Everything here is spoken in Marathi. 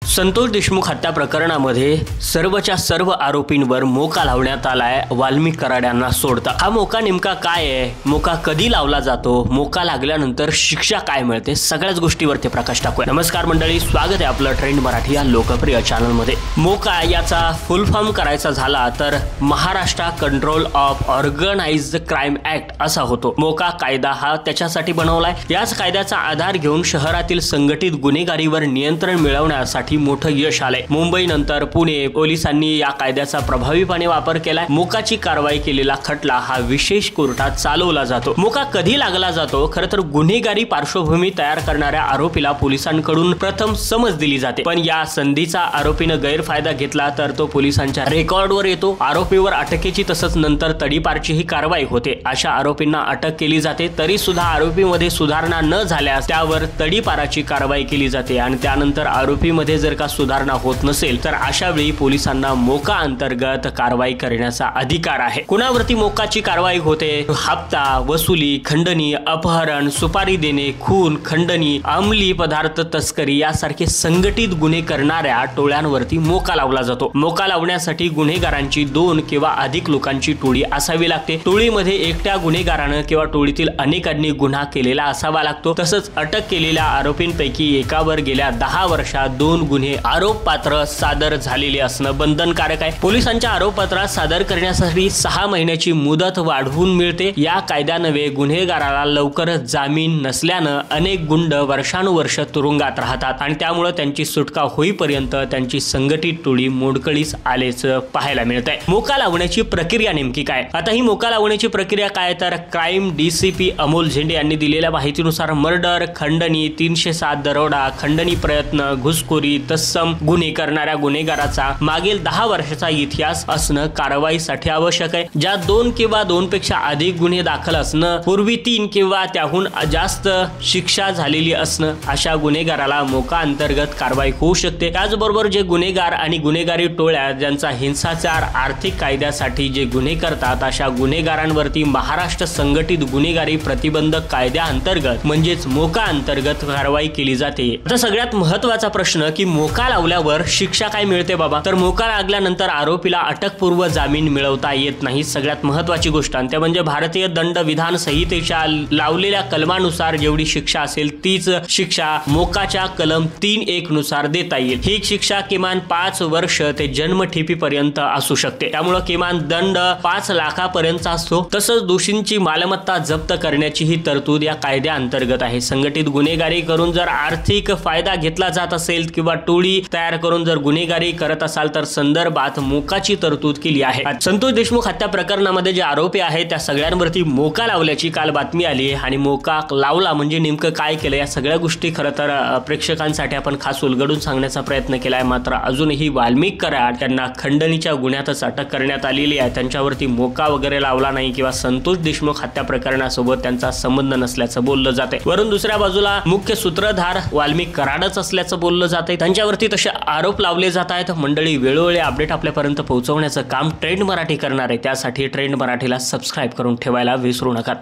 संतोष देशमुख हत्या प्रकरणामध्ये सर्वच्या सर्व आरोपींवर मोका लावण्यात आलाय वाल्मिक कराड्यांना सोडता। हा मोका नेमका काय आहे, मोका कधी लावला जातो, मोका लागल्यानंतर शिक्षा काय मिळते, सगळ्याच गोष्टीवरती प्रकाश टाकूया। नमस्कार मंडळी, स्वागत आहे आपलं ट्रेंड मराठी या लोकप्रिय चॅनल मध्ये। मोका याचा फुल फॉर्म करायचा झाला तर Maharashtra control of organised crime act असा होतो। मोका कायदा हा त्याच्यासाठी बनवलाय। याच कायद्याचा आधार घेऊन शहरातील संघटित गुन्हेगारीवर नियंत्रण मिळवण्यासाठी मोठं यश आलंय। मुंबई नंतर पुणे पोलिसांनी या कायद्याचा प्रभावीपणे वापर केलाय। मोकाची कारवाई केलेला खटला हा विशेष कोर्टात चालवला जातो। मोका कधी लागला जातो? खरं तर गुन्हेगारी पार्श्वभूमी तयार करणाऱ्या आरोपीला पोलिसांकडून प्रथम समज दिली जाते, पण या संधीचा आरोपीने गैरफायदा घेतला तर तो पोलिसांच्या रेकॉर्डवर येतो। आरोपीवर अटकेची तसंच नंतर तडीपारचीही कारवाई होते। अशा आरोपींना अटक केली जाते, तरी सुद्धा आरोपीमध्ये सुधारणा न झाल्यास त्यावर तडीपाराची कारवाई केली जाते आणि त्यानंतर आरोपीमध्ये जर का सुधारणा होत नसेल तर अशा वेळी पोलिसांना मोका अंतर्गत कारवाई करण्याचा अधिकार आहे। कुणावरती मोकाची कारवाई होते? हप्ता वसुली, खंडणी, अपहरण, सुपारी देणे, खून, खंडणी, अंमली पदार्थ तस्करी यासारखे संघटित गुन्हे करणाऱ्या टोळ्यांवरती मोका लावला जातो। मोका लावण्यासाठी गुन्हेगारांची 2 किंवा अधिक लोकांची टोळी असावी लागते। टोळीमध्ये एकट्या गुन्हेगारानं किंवा टोळीतील अनेकांनी गुन्हा केलेला असावा लागतो। तसंच अटक केलेल्या आरोपींपैकी एकावर गेल्या 10 वर्षात 2 गुन्हे आरोपपत्र सादर झालेले असणं बंधनकारक आहे। पोलिसांच्या आरोपपत्रात सादर करण्यासाठी 6 महिन्याची मुदत वाढवून मिळते। या कायद्यान्वये गुन्हेगाराला लवकरच जामीन नसल्यानं अनेक गुंड वर्षानुवर्ष तुरुंगात राहतात आणि त्यामुळे त्यांची सुटका होईपर्यंत त्यांची संघटित टोळी मोडकळीस आल्याचं पाहायला मिळतंय। मोका लावण्याची प्रक्रिया नेमकी काय? आता ही मोका लावण्याची प्रक्रिया काय तर क्राईम डीसीपी अमोल झेंडे यांनी दिलेल्या माहितीनुसार मर्डर, खंडणी, 307 दरोडा, खंडणी प्रयत्न, घुसखोरी, तत्सम गुन्हे करणाऱ्या गुन्हेगाराचा मागील 10 वर्षाचा इतिहास असणं कारवाईसाठी आवश्यक आहे। ज्या 2 किंवा 2 पेक्षा अधिक गुन्हे दाखल असणं, पूर्वी 3 किंवा त्याहून जास्त शिक्षा झालेली असणं, अशा गुन्हेगाराला मोका अंतर्गत कारवाई होऊ शकते। त्याचबरोबर जे गुन्हेगार आणि गुन्हेगारी टोळ्या ज्यांचा हिंसाचार आर्थिक कायद्यासाठी जे गुन्हे करतात अशा गुन्हेगारांवरती महाराष्ट्र संघटित गुन्हेगारी प्रतिबंधक कायद्याअंतर्गत म्हणजेच मोका अंतर्गत कारवाई केली जाते। आता सगळ्यात महत्त्वाचा प्रश्न की मोका लावल्यावर शिक्षा काय मिळते बाबा? तर मोका लागल्यानंतर आरोपीला अटकपूर्व जामीन मिळवता येत नाही। सगळ्यात महत्त्वाची गोष्ट आणि ते म्हणजे भारतीय दंड विधान संहितेच्या लावलेल्या कलमानुसार जेवढी शिक्षा असेल तीच शिक्षा मोकाच्या कलम 3(1) नुसार देता येईल। ही शिक्षा किमान 5 वर्ष ते जन्मठेपीपर्यंत असू शकते। त्यामुळे किमान दंड 5 लाखापर्यंत असतो। तसंच दोषींची मालमत्ता जप्त करण्याची ही तरतूद या कायद्याअंतर्गत आहे। संघटित गुन्हेगारी करून जर आर्थिक फायदा घेतला जात असेल किंवा टोळी तयार करून जर गुन्हेगारी करत असाल तर संदर्भात मोकाची तरतूद केली आहे। संतोष देशमुख हत्या प्रकरणामध्ये जे आरोपी आहेत त्या सगळ्यांवरती मोका लावल्याची काल बातमी आली आणि मोका लावला म्हणजे नेमकं काय केलं या सगळ्या गोष्टी खरं तर प्रेक्षकांसाठी आपण खास उलगडून सांगण्याचा प्रयत्न केलाय। मात्र अजूनही वाल्मिक कराड त्यांना खंडणीच्या गुन्ह्यातच अटक करण्यात आलेली आहे। त्यांच्यावरती मोका वगैरे लावला नाही किंवा संतोष देशमुख हत्या प्रकरणासोबत त्यांचा संबंध नसल्याचं बोललं जाते। वरून दुसऱ्या बाजूला मुख्य सूत्रधार वाल्मिक कराडच असल्याचं बोललं जाते। त्यांच्यावरती तसे आरोप लावले जात आहेत। मंडळी, वेळोवेळी अपडेट आपल्यापर्यंत पोहोचवण्याचं काम ट्रेंड मराठी करणार आहे। त्यासाठी ट्रेंड मराठीला सबस्क्राईब करून ठेवायला विसरू नका।